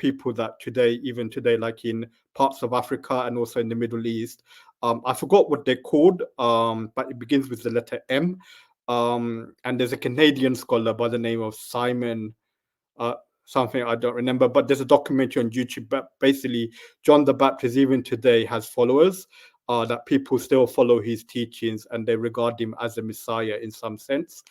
people that even today, like in parts of Africa and also in the Middle East, I forgot what they're called, but it begins with the letter M. And there's a Canadian scholar by the name of Simon, something I don't remember, but there's a documentary on YouTube. But basically, John the Baptist even today has followers, that people still follow his teachings and they regard him as a Messiah in some sense.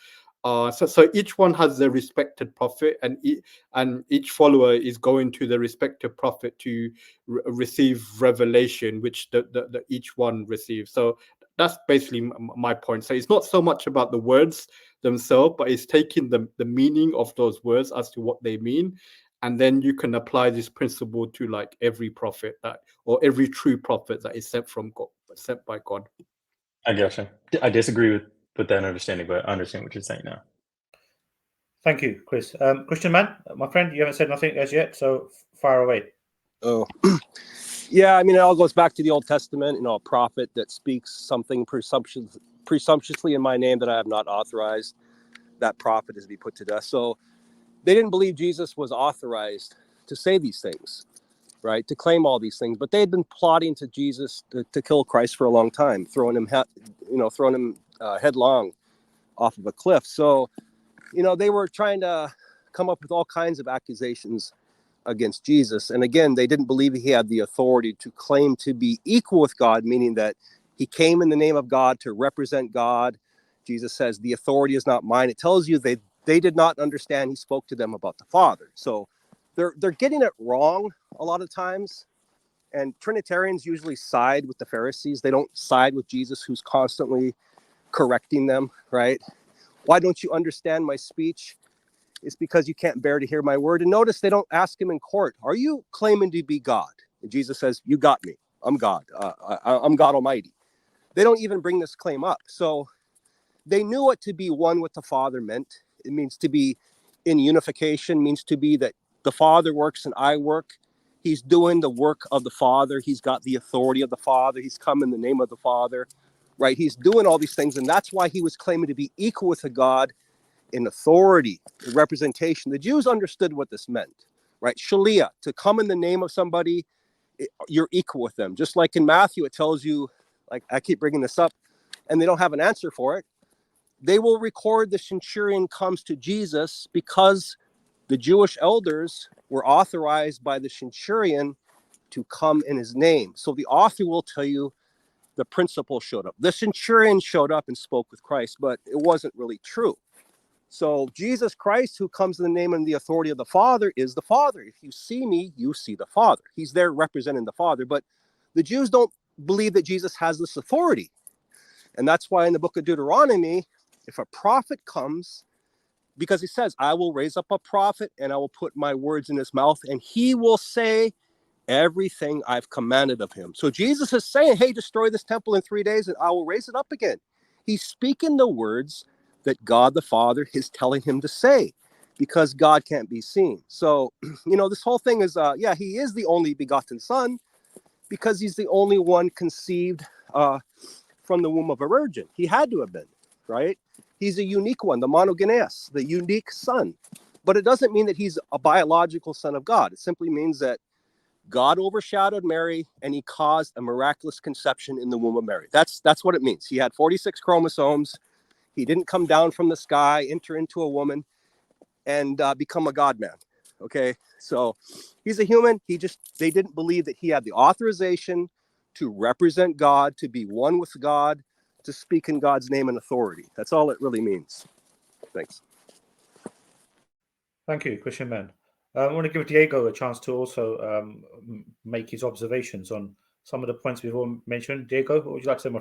So each one has their respected prophet, and each follower is going to the respective prophet to receive revelation, which the each one receives. So that's basically my point. So it's not so much about the words themselves, but it's taking the meaning of those words as to what they mean, and then you can apply this principle to like every prophet or every true prophet that is sent from God, sent by God. I gotcha. I disagree with that understanding, but I understand what you're saying now. Thank you, Chris. Christian man, my friend, you haven't said nothing as yet, so fire away. Oh, yeah. I mean, it all goes back to the Old Testament. A prophet that speaks something presumptuously in my name that I have not authorized, that prophet is to be put to death. So they didn't believe Jesus was authorized to say these things, right? To claim all these things, but they had been plotting to Jesus to kill Christ for a long time, throwing him headlong off of a cliff. So, they were trying to come up with all kinds of accusations against Jesus. And again, they didn't believe he had the authority to claim to be equal with God, meaning that he came in the name of God to represent God. Jesus says, the authority is not mine. It tells you they did not understand he spoke to them about the Father. So they're getting it wrong a lot of times. And Trinitarians usually side with the Pharisees. They don't side with Jesus, who's constantly correcting them, right? Why don't you understand my speech? It's because you can't bear to hear my word. And notice they don't ask him in court, are you claiming to be God? And Jesus says, you got me. I'm God. I'm God Almighty. They don't even bring this claim up. So they knew what to be one with the Father meant. It means to be in unification, means to be that the Father works and I work. He's doing the work of the Father. He's got the authority of the Father. He's come in the name of the Father, right? He's doing all these things. And that's why he was claiming to be equal with a God in authority, in representation. The Jews understood what this meant, right? Shalia, to come in the name of somebody, you're equal with them. Just like in Matthew, it tells you, like I keep bringing this up, and they don't have an answer for it. They will record the centurion comes to Jesus because the Jewish elders were authorized by the centurion to come in his name. So the author will tell you the principal showed up. The centurion showed up and spoke with Christ, but it wasn't really true. So Jesus Christ, who comes in the name and the authority of the Father, is the Father. If you see me, you see the Father. He's there representing the Father. But the Jews don't believe that Jesus has this authority. And that's why in the book of Deuteronomy, if a prophet comes, because he says, I will raise up a prophet and I will put my words in his mouth and he will say everything I've commanded of him. So Jesus is saying, hey, destroy this temple in 3 days and I will raise it up again. He's speaking the words that God the Father is telling him to say, because God can't be seen. So, this whole thing is, he is the only begotten Son because he's the only one conceived from the womb of a virgin. He had to have been, right? He's a unique one, the monogenes, the unique son. But it doesn't mean that he's a biological son of God. It simply means that God overshadowed Mary and he caused a miraculous conception in the womb of Mary. That's what it means. He had 46 chromosomes. He didn't come down from the sky, enter into a woman, and become a God-man. Okay, so he's a human. They didn't believe that he had the authorization to represent God, to be one with God, to speak in God's name and authority. That's all it really means. Thanks. Thank you, Christian man. I want to give Diego a chance to also make his observations on some of the points we've all mentioned. Diego, what would you like to say, my friend?